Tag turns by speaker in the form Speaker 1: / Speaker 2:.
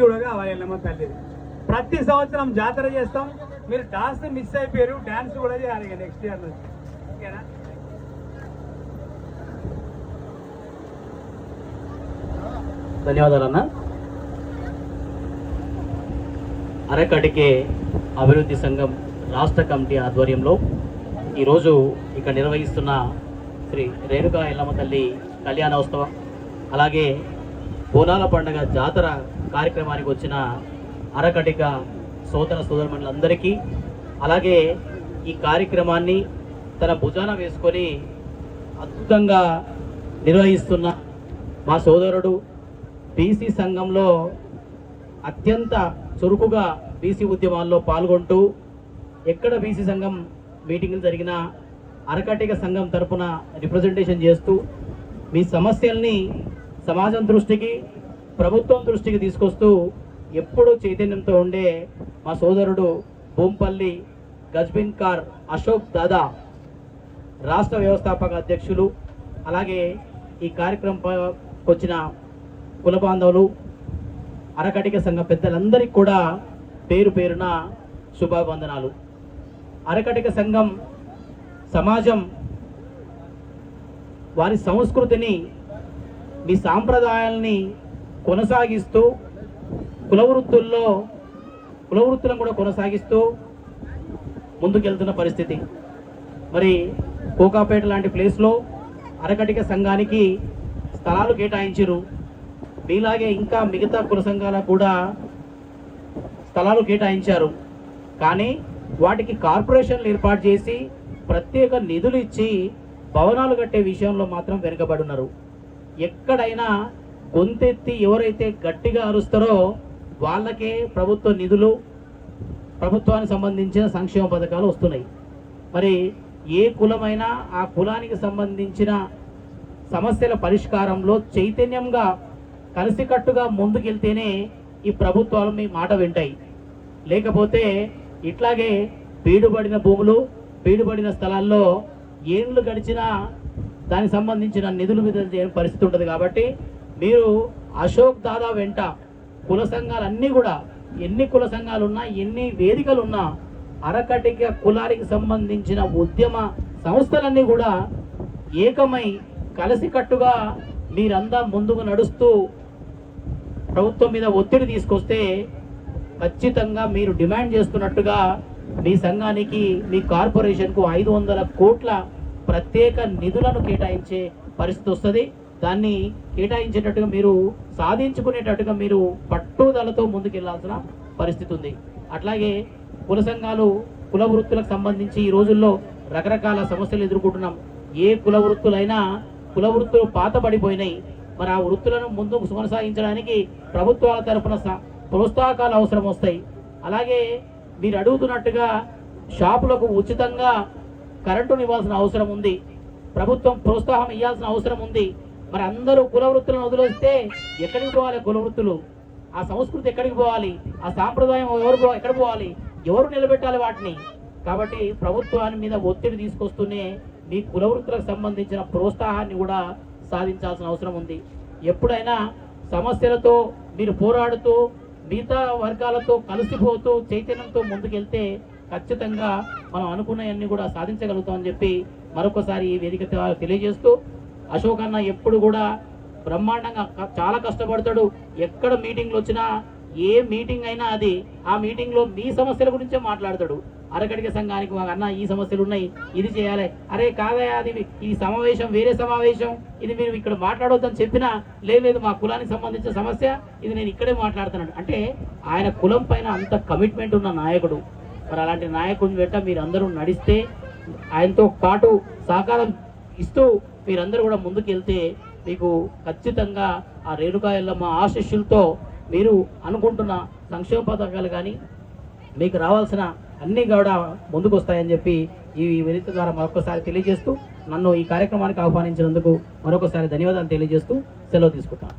Speaker 1: కూడా కావాలి ఎల్లమ్మ తల్లి. ప్రతి సంవత్సరం జాతర చేస్తాం. మీరు డాన్స్ మిస్ అయిపోయారు, డాన్స్ కూడా చేయాలి నెక్స్ట్ ఇయర్ నుంచి. ఓకేనా?
Speaker 2: ధన్యవాదాలు అన్న. అరకటికే అభివృద్ధి సంఘం రాష్ట్ర కమిటీ ఆధ్వర్యంలో ఈరోజు ఇక్కడ నిర్వహిస్తున్న శ్రీ రేణుకా ఎల్లమ్మ తల్లి కళ్యాణోత్సవం, అలాగే బోనాల పండుగ జాతర కార్యక్రమానికి వచ్చిన అరకటిక సోదర సోదరులందరికీ, అలాగే ఈ కార్యక్రమాన్ని తన భుజాన వేసుకొని అద్భుతంగా నిర్వహిస్తున్న మా సోదరుడు, బీసీ సంఘంలో అత్యంత చురుకుగా బీసీ ఉద్యమాల్లో పాల్గొంటూ ఎక్కడ బీసీ సంఘం మీటింగులు జరిగినా అరకటిక సంఘం తరపున రిప్రజెంటేషన్ చేస్తూ మీ సమస్యల్ని సమాజం దృష్టికి, ప్రభుత్వం దృష్టికి తీసుకొస్తూ ఎప్పుడూ చైతన్యంతో ఉండే మా సోదరుడు భూంపల్లి గజ్బిన్కార్ అశోక్ దాదా, రాష్ట్ర వ్యవస్థాపక అధ్యక్షులు, అలాగే ఈ కార్యక్రమంకి వచ్చిన కుల బాంధవులు, అరకటిక సంఘ పెద్దలందరికీ కూడా పేరు పేరున శుభావందనాలు. అరకటిక సంఘం సమాజం వారి సంస్కృతిని, మీ సాంప్రదాయాల్ని కొనసాగిస్తూ కులవృత్తులను కూడా కొనసాగిస్తూ ముందుకెళ్తున్న పరిస్థితి. మరి కోకాపేట లాంటి ప్లేస్లో అరకటిక సంఘానికి స్థలాలు కేటాయించారు. మీలాగే ఇంకా మిగతా కుల సంఘాలకు కూడా స్థలాలు కేటాయించారు. కానీ వాటికి కార్పొరేషన్లు ఏర్పాటు చేసి ప్రత్యేక నిధులు ఇచ్చి భవనాలు కట్టే విషయంలో మాత్రం వెనుకబడున్నారు. ఎక్కడైనా గొంతెత్తి ఎవరైతే గట్టిగా అరుస్తారో వాళ్ళకే ప్రభుత్వ నిధులు, ప్రభుత్వానికి సంబంధించిన సంక్షేమ పథకాలు వస్తున్నాయి. మరి ఏ కులమైనా ఆ కులానికి సంబంధించిన సమస్యల పరిష్కారంలో చైతన్యంగా కలిసికట్టుగా ముందుకెళ్తేనే ఈ ప్రభుత్వాలు మీ మాట వింటాయి. లేకపోతే ఇట్లాగే బీడుబడిన భూములు, బీడుబడిన స్థలాల్లో ఏళ్ళు గడిచినా దానికి సంబంధించిన నిధులు విడుదల చేయని పరిస్థితి ఉంటుంది. కాబట్టి మీరు అశోక్ దాదా వెంట కుల సంఘాలన్నీ కూడా, ఎన్ని కుల సంఘాలున్నా, ఎన్ని వేదికలున్నా, అరకటిక కులానికి సంబంధించిన ఉద్యమ సంస్థలన్నీ కూడా ఏకమై కలిసికట్టుగా మీరంతా ముందుకు నడుస్తూ ప్రభుత్వం మీద ఒత్తిడి తీసుకొస్తే ఖచ్చితంగా మీరు డిమాండ్ చేస్తున్నట్టుగా మీ సంఘానికి, మీ కార్పొరేషన్కు 500 కోట్ల ప్రత్యేక నిధులను కేటాయించే పరిస్థితి వస్తుంది. దాన్ని కేటాయించేటట్టుగా మీరు సాధించుకునేటట్టుగా మీరు పట్టుదలతో ముందుకెళ్లాల్సిన పరిస్థితి ఉంది. అట్లాగే కుల సంఘాలు, కుల వృత్తులకు సంబంధించి ఈ రోజుల్లో రకరకాల సమస్యలు ఎదుర్కొంటున్నాం. ఏ కుల వృత్తులైనా కుల వృత్తులు పాతబడిపోయినాయి. మరి ఆ వృత్తులను ముందుకు కొనసాగించడానికి ప్రభుత్వాల తరఫున ప్రోత్సాహకాలు అవసరం వస్తాయి. అలాగే మీరు అడుగుతున్నట్టుగా షాపులకు ఉచితంగా కరెంటును ఇవ్వాల్సిన అవసరం ఉంది. ప్రభుత్వం ప్రోత్సాహం ఇవ్వాల్సిన అవసరం ఉంది. మరి అందరూ కుల వృత్తులను వదిలేస్తే ఎక్కడికి పోవాలి? కుల వృత్తులు, ఆ సంస్కృతి ఎక్కడికి పోవాలి? ఆ సాంప్రదాయం ఎక్కడ పోవాలి? ఎవరు నిలబెట్టాలి వాటిని? కాబట్టి ప్రభుత్వాన్ని మీద ఒత్తిడి తీసుకొస్తూనే మీ కుల వృత్తులకు సంబంధించిన ప్రోత్సాహాన్ని కూడా సాధించాల్సిన అవసరం ఉంది. ఎప్పుడైనా సమస్యలతో మీరు పోరాడుతూ మిగతా వర్గాలతో కలిసిపోతూ చైతన్యంతో ముందుకెళ్తే ఖచ్చితంగా మనం అనుకున్నవన్నీ కూడా సాధించగలుగుతామని చెప్పి మరొకసారి ఈ వేదిక తెలియజేస్తూ, అశోక్ అన్న ఎప్పుడు కూడా బ్రహ్మాండంగా చాలా కష్టపడతాడు. ఎక్కడ మీటింగ్లు వచ్చినా, ఏ మీటింగ్ అయినా అది ఆ మీటింగ్లో మీ సమస్యల గురించే మాట్లాడతాడు. అరకటిక సంఘానికి అన్న ఈ సమస్యలు ఉన్నాయి, ఇది చేయాలి, అరే కాదయా అది ఈ సమావేశం వేరే సమావేశం, ఇది మీరు ఇక్కడ మాట్లాడవద్దని చెప్పినా లేదు మా కులానికి సంబంధించిన సమస్య, ఇది నేను ఇక్కడే మాట్లాడుతున్నాను అంటే ఆయన కులం పైన అంత కమిట్మెంట్ ఉన్న నాయకుడు. మరి అలాంటి నాయకుడిని వెంట మీరందరూ నడిస్తే, ఆయనతో పాటు సహకారం ఇస్తూ మీరందరూ కూడా ముందుకు వెళ్తే మీకు ఖచ్చితంగా ఆ రేణుకా ఎల్లమ్మ ఆశీస్సులతో మీరు అనుకుంటున్న సంక్షేమ పథకాలు కానీ మీకు రావాల్సిన అన్నీ కూడా ముందుకు వస్తాయని చెప్పి ఈ వేదిక ద్వారా మరొకసారి తెలియజేస్తూ, నన్ను ఈ కార్యక్రమానికి ఆహ్వానించినందుకు మరొకసారి ధన్యవాదాలు తెలియజేస్తూ సెలవు తీసుకుంటాను.